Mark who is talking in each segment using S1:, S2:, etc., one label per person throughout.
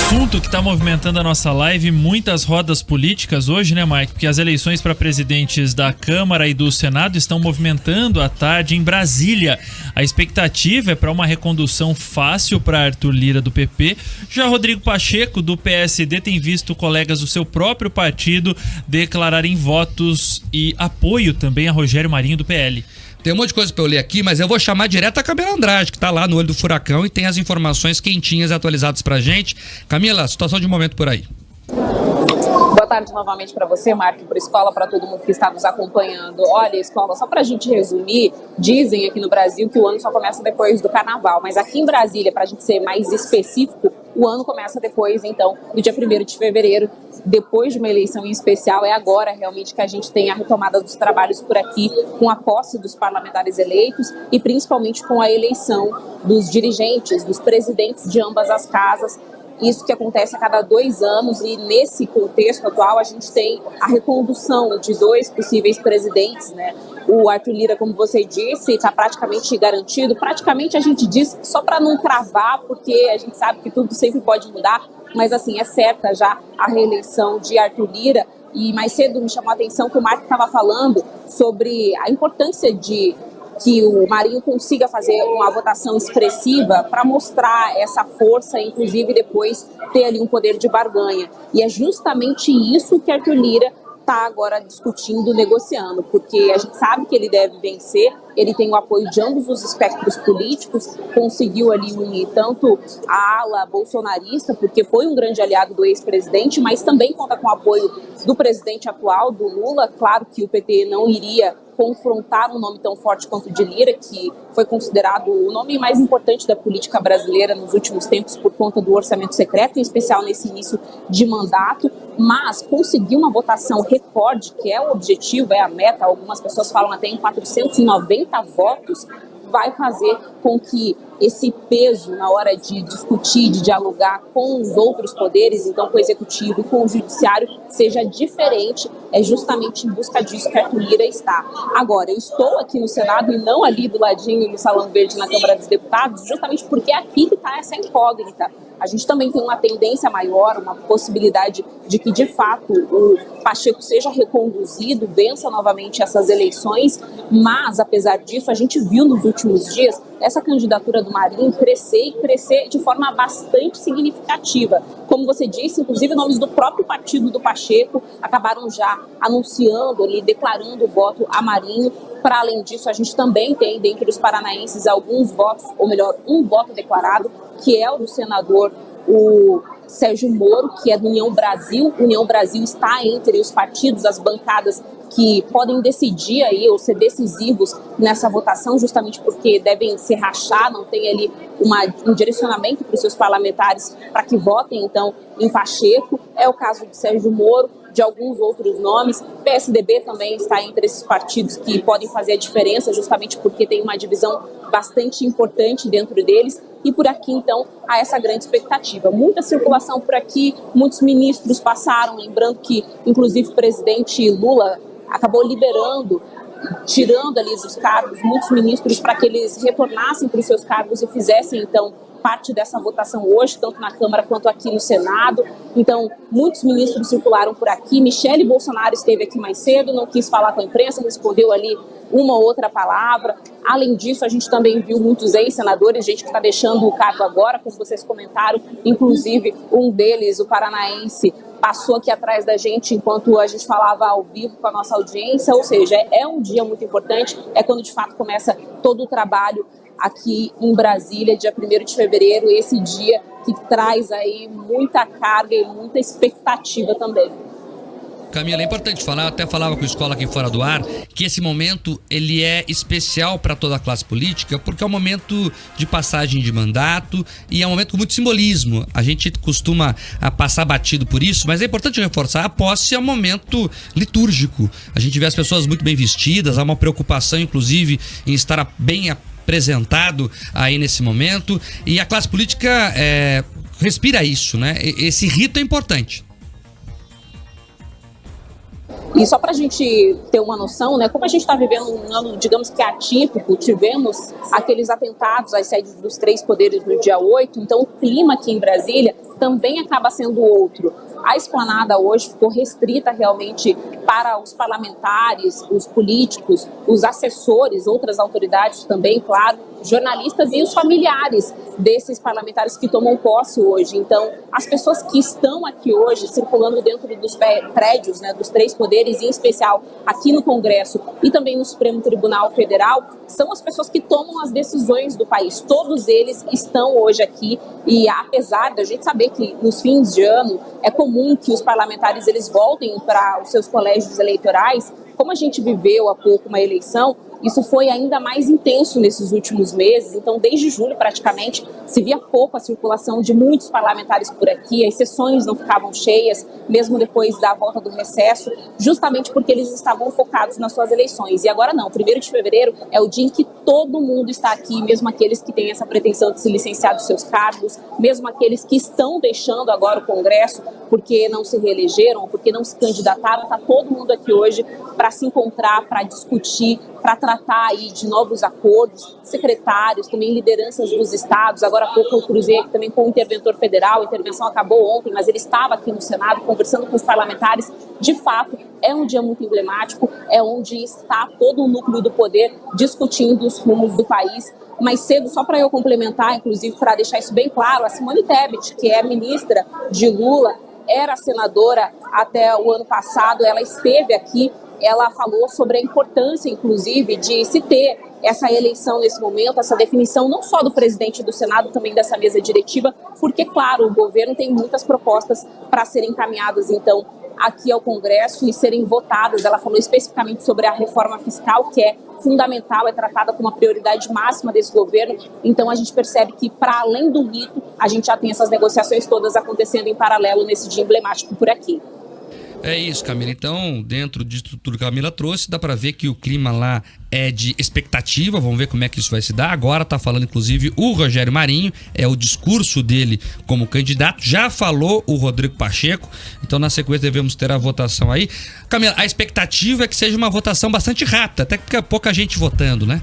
S1: assunto que está movimentando a nossa live, muitas rodas políticas hoje, né, Mike? Porque as eleições para presidentes da Câmara e do Senado estão movimentando a tarde em Brasília. A expectativa é para uma recondução fácil para Arthur Lira, do PP. Já Rodrigo Pacheco, do PSD, tem visto colegas do seu próprio partido declararem votos e apoio também a Rogério Marinho, do PL.
S2: Tem um monte de coisa pra eu ler aqui, mas eu vou chamar direto a Camila Andrade, que tá lá no olho do furacão e tem as informações quentinhas atualizadas pra gente. Camila, situação de momento por aí.
S3: Boa tarde novamente para você, Marco, para a Escola, para todo mundo que está nos acompanhando. Olha, Escola, só para a gente resumir, dizem aqui no Brasil que o ano só começa depois do Carnaval, mas aqui em Brasília, para a gente ser mais específico, o ano começa depois, então, do dia 1º de fevereiro, depois de uma eleição em especial. É agora realmente que a gente tem a retomada dos trabalhos por aqui, com a posse dos parlamentares eleitos e principalmente com a eleição dos dirigentes, dos presidentes de ambas as casas. Isso que acontece a cada 2 anos, e nesse contexto atual a gente tem a recondução de 2 possíveis presidentes, né? O Arthur Lira, como você disse, está praticamente garantido. Praticamente a gente diz só para não cravar, porque a gente sabe que tudo sempre pode mudar, mas assim, é certa já a reeleição de Arthur Lira. E mais cedo me chamou a atenção que o Marco estava falando sobre a importância de que o Marinho consiga fazer uma votação expressiva para mostrar essa força, inclusive depois ter ali um poder de barganha. E é justamente isso que Arthur Lira está agora discutindo, negociando, porque a gente sabe que ele deve vencer, ele tem o apoio de ambos os espectros políticos, conseguiu ali unir tanto a ala bolsonarista, porque foi um grande aliado do ex-presidente, mas também conta com o apoio do presidente atual, do Lula. Claro que o PT não iria confrontar um nome tão forte quanto o de Lira, que foi considerado o nome mais importante da política brasileira nos últimos tempos por conta do orçamento secreto, em especial nesse início de mandato, mas conseguir uma votação recorde, que é o objetivo, é a meta, algumas pessoas falam até em 490 votos, vai fazer com que esse peso na hora de discutir, de dialogar com os outros poderes, então com o executivo e com o judiciário, seja diferente. É justamente em busca disso que Arthur Lira está. Agora, eu estou aqui no Senado e não ali do ladinho no Salão Verde na Câmara dos Deputados, justamente porque é aqui que está essa incógnita. A gente também tem uma tendência maior, uma possibilidade de que, de fato, o Pacheco seja reconduzido, vença novamente essas eleições, mas, apesar disso, a gente viu nos últimos dias essa candidatura do Marinho crescer e crescer de forma bastante significativa. Como você disse, inclusive nomes do próprio partido do Pacheco acabaram já anunciando ali, declarando o voto a Marinho. Para além disso, a gente também tem, dentre os paranaenses, alguns votos, ou melhor, um voto declarado, que é o do senador, o Sérgio Moro, que é do União Brasil. União Brasil está entre os partidos, as bancadas que podem decidir aí, ou ser decisivos nessa votação, justamente porque devem se rachar, não tem ali um direcionamento para os seus parlamentares para que votem, então, em Pacheco. É o caso de Sérgio Moro, de alguns outros nomes. PSDB também está entre esses partidos que podem fazer a diferença, justamente porque tem uma divisão bastante importante dentro deles. E por aqui, então, há essa grande expectativa. Muita circulação por aqui, muitos ministros passaram, lembrando que, inclusive, o presidente Lula acabou liberando, tirando ali dos cargos muitos ministros para que eles retornassem para os seus cargos e fizessem, então, parte dessa votação hoje, tanto na Câmara quanto aqui no Senado. Então, muitos ministros circularam por aqui. Michele Bolsonaro esteve aqui mais cedo, não quis falar com a imprensa, respondeu ali uma ou outra palavra. Além disso, a gente também viu muitos ex-senadores, gente que está deixando o cargo agora, como vocês comentaram, inclusive um deles, o paranaense, passou aqui atrás da gente enquanto a gente falava ao vivo com a nossa audiência. Ou seja, é um dia muito importante, é quando de fato começa todo o trabalho aqui em Brasília, dia 1º de fevereiro, esse dia que traz aí muita carga e muita expectativa também.
S2: Camila, é importante falar, eu até falava com a Escola aqui fora do ar, que esse momento ele é especial para toda a classe política, porque é um momento de passagem de mandato e é um momento com muito simbolismo. A gente costuma passar batido por isso, mas é importante reforçar, a posse é um momento litúrgico. A gente vê as pessoas muito bem vestidas, há uma preocupação, inclusive, em estar bem apresentado aí nesse momento, e a classe política respira isso, né? Esse rito é importante.
S3: E só para a gente ter uma noção, né, como a gente está vivendo um ano, digamos que atípico, tivemos aqueles atentados às sedes dos 3 poderes no dia 8, então o clima aqui em Brasília também acaba sendo outro. A esplanada hoje ficou restrita realmente para os parlamentares, os políticos, os assessores, outras autoridades também, claro, jornalistas e os familiares desses parlamentares que tomam posse hoje. Então, as pessoas que estão aqui hoje circulando dentro dos prédios, né, dos 3 poderes, em especial aqui no Congresso e também no Supremo Tribunal Federal, são as pessoas que tomam as decisões do país. Todos eles estão hoje aqui e apesar da gente saber que nos fins de ano é comum que os parlamentares eles voltem para os seus colégios eleitorais, como a gente viveu há pouco uma eleição, isso foi ainda mais intenso nesses últimos meses, então desde julho praticamente se via pouco a circulação de muitos parlamentares por aqui, as sessões não ficavam cheias, mesmo depois da volta do recesso, justamente porque eles estavam focados nas suas eleições. E agora não, 1º de fevereiro é o dia em que todo mundo está aqui, mesmo aqueles que têm essa pretensão de se licenciar dos seus cargos, mesmo aqueles que estão deixando agora o Congresso porque não se reelegeram, porque não se candidataram, está todo mundo aqui hoje para se encontrar, para discutir, para tratar aí de novos acordos, secretários, também lideranças dos estados. Agora há pouco eu cruzei aqui também com o interventor federal, a intervenção acabou ontem, mas ele estava aqui no Senado conversando com os parlamentares. De fato, é um dia muito emblemático, é onde está todo o núcleo do poder discutindo os rumos do país. Mais cedo, só para eu complementar, inclusive para deixar isso bem claro, a Simone Tebet, que é ministra de Lula, era senadora até o ano passado, ela esteve aqui, ela falou sobre a importância, inclusive, de se ter essa eleição nesse momento, essa definição não só do presidente do Senado, também dessa mesa diretiva, porque, claro, o governo tem muitas propostas para serem encaminhadas, então, aqui ao Congresso e serem votadas. Ela falou especificamente sobre a reforma fiscal, que é fundamental, é tratada como uma prioridade máxima desse governo. Então a gente percebe que, para além do rito, a gente já tem essas negociações todas acontecendo em paralelo nesse dia emblemático por aqui.
S2: É isso, Camila. Então, dentro disso tudo que a Camila trouxe, dá para ver que o clima lá é de expectativa. Vamos ver como é que isso vai se dar. Agora tá falando, inclusive, o Rogério Marinho, é o discurso dele como candidato. Já falou o Rodrigo Pacheco. Então, na sequência, devemos ter a votação aí. Camila, a expectativa é que seja uma votação bastante rápida, até porque é pouca gente votando, né?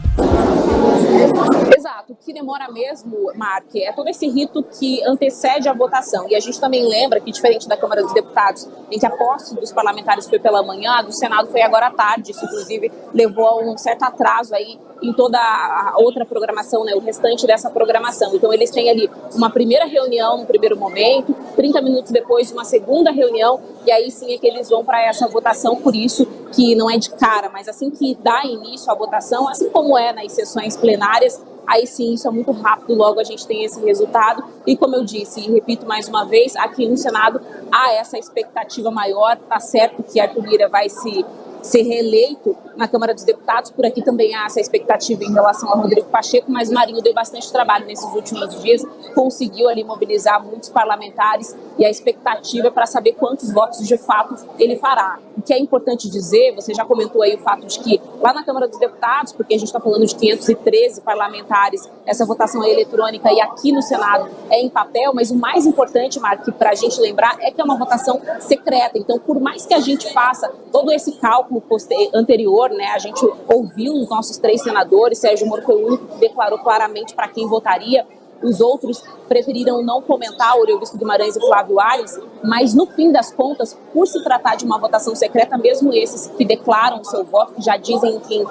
S3: Exato, o que demora mesmo, Mark, é todo esse rito que antecede a votação. E a gente também lembra que, diferente da Câmara dos Deputados, em que a posse dos parlamentares foi pela manhã, a do Senado foi agora à tarde. Isso, inclusive, levou a um certo atraso aí em toda a outra programação, né, o restante dessa programação. Então, eles têm ali uma primeira reunião no primeiro momento, 30 minutos depois uma segunda reunião, e aí sim é que eles vão para essa votação, por isso que não é de cara, mas assim que dá início à votação, assim como é nas sessões plenárias, aí sim, isso é muito rápido, logo a gente tem esse resultado. E como eu disse, e repito mais uma vez, aqui no Senado há essa expectativa maior. Tá certo que Arthur Lira vai ser reeleito na Câmara dos Deputados, por aqui também há essa expectativa em relação ao Rodrigo Pacheco, mas Marinho deu bastante trabalho nesses últimos dias, conseguiu ali mobilizar muitos parlamentares e a expectativa é para saber quantos votos de fato ele fará. O que é importante dizer, você já comentou aí o fato de que lá na Câmara dos Deputados, porque a gente está falando de 513 parlamentares, essa votação é eletrônica e aqui no Senado é em papel, mas o mais importante, Mark, para a gente lembrar é que é uma votação secreta, então por mais que a gente faça todo esse cálculo anterior, né, a gente ouviu os nossos 3 senadores, Sérgio Moro foi o único que declarou claramente para quem votaria, os outros preferiram não comentar, Aurélio Guimarães e Flávio Arnes, mas no fim das contas, por se tratar de uma votação secreta, mesmo esses que declaram o seu voto, que já dizem quem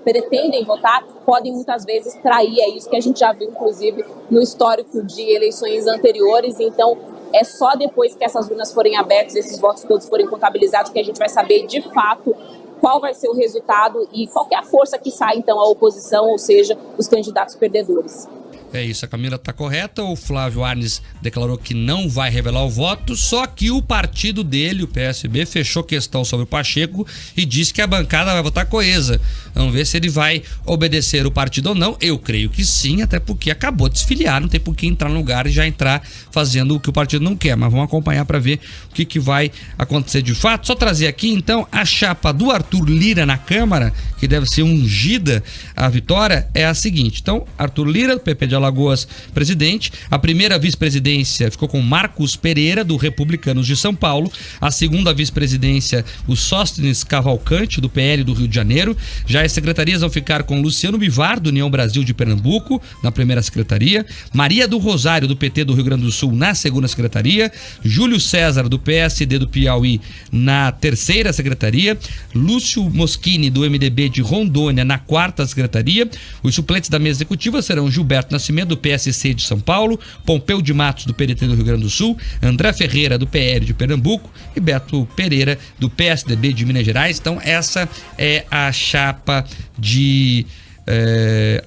S3: pretendem votar, podem muitas vezes trair, é isso que a gente já viu, inclusive, no histórico de eleições anteriores. Então, é só depois que essas urnas forem abertas, esses votos todos forem contabilizados, que a gente vai saber, de fato, qual vai ser o resultado e qual que é a força que sai, então, a oposição, ou seja, os candidatos perdedores.
S2: É isso, a Camila está correta. O Flávio Arnes declarou que não vai revelar o voto, só que o partido dele, o PSB, fechou questão sobre o Pacheco e disse que a bancada vai votar coesa. Vamos ver se ele vai obedecer o partido ou não. Eu creio que sim, até porque acabou de se filiar, não tem por que entrar no lugar e já entrar fazendo o que o partido não quer. Mas vamos acompanhar para ver o que vai acontecer de fato. Só trazer aqui, então, a chapa do Arthur Lira na Câmara, que deve ser ungida a vitória, é a seguinte. Então, Arthur Lira, do PP de Alagoas presidente. A primeira vice-presidência ficou com Marcos Pereira, do Republicanos de São Paulo. A segunda vice-presidência, o Sóstenes Cavalcante, do PL do Rio de Janeiro. Já as secretarias vão ficar com Luciano Bivar, do União Brasil de Pernambuco, na primeira secretaria. Maria do Rosário, do PT do Rio Grande do Sul, na segunda secretaria. Júlio César, do PSD do Piauí, na terceira secretaria. Lúcio Moschini, do MDB de Rondônia, na quarta secretaria. Os suplentes da mesa executiva serão Gilberto Nascimento, do PSC de São Paulo, Pompeu de Matos, do PDT do Rio Grande do Sul, André Ferreira, do PL de Pernambuco e Beto Pereira, do PSDB de Minas Gerais. Então essa é a chapa de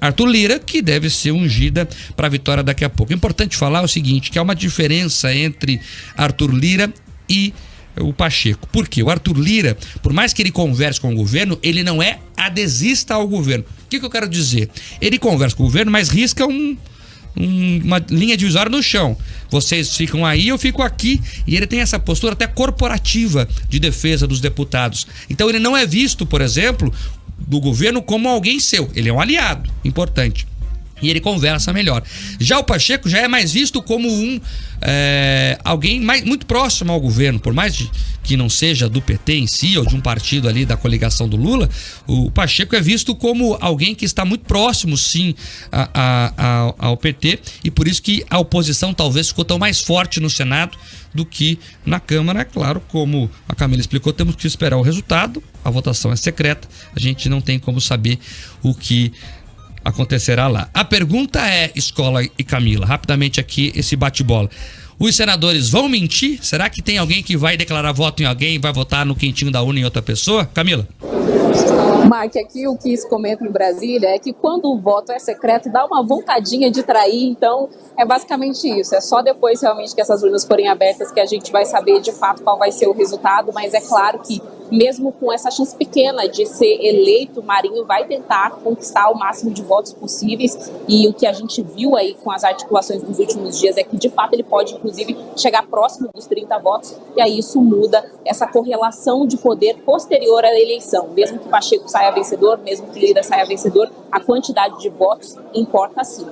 S2: Arthur Lira, que deve ser ungida para a vitória daqui a pouco. É importante falar o seguinte, que há uma diferença entre Arthur Lira e o Pacheco. Por quê? O Arthur Lira, por mais que ele converse com o governo, ele não é adesista ao governo. O que eu quero dizer? Ele conversa com o governo, mas risca uma linha divisória no chão. Vocês ficam aí, eu fico aqui. E ele tem essa postura até corporativa de defesa dos deputados. Então ele não é visto, por exemplo, do governo como alguém seu. Ele é um aliado importante. E ele conversa melhor. Já o Pacheco já é mais visto como alguém muito próximo ao governo, por mais que não seja do PT em si ou de um partido ali da coligação do Lula. O Pacheco é visto como alguém que está muito próximo, sim, ao PT, e por isso que a oposição talvez ficou tão mais forte no Senado do que na Câmara. É claro, como a Camila explicou, temos que esperar o resultado. A votação é secreta, a gente não tem como saber o que acontecerá lá. A pergunta é, Escola e Camila, rapidamente aqui esse bate-bola. Os senadores vão mentir? Será que tem alguém que vai declarar voto em alguém e vai votar no quentinho da urna em outra pessoa? Camila?
S3: Mark, aqui o que se comenta em Brasília é que quando o voto é secreto dá uma vontadinha de trair, então é basicamente isso. É só depois realmente que essas urnas forem abertas que a gente vai saber de fato qual vai ser o resultado, mas é claro que mesmo com essa chance pequena de ser eleito, Marinho vai tentar conquistar o máximo de votos possíveis, e o que a gente viu aí com as articulações dos últimos dias é que de fato ele pode inclusive chegar próximo dos 30 votos, e aí isso muda essa correlação de poder posterior à eleição. Mesmo que Pacheco saia vencedor, mesmo que Lira saia vencedor, a quantidade de votos importa sim.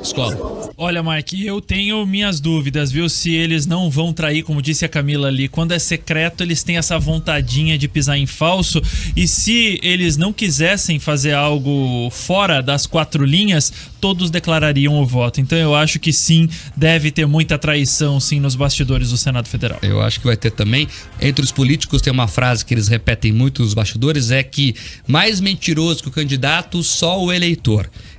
S2: Escola.
S1: Olha, Mike, eu tenho minhas dúvidas, viu? Se eles não vão trair, como disse a Camila ali, quando é secreto eles têm essa vontadinha de pisar em falso, e se eles não quisessem fazer algo fora das 4 linhas, todos declarariam o voto. Então eu acho que sim, deve ter muita traição sim nos bastidores do Senado Federal.
S2: Eu acho que vai ter também. Entre os políticos tem uma frase que eles repetem muito nos bastidores, é que mais mentiroso que o candidato, só o eleitor.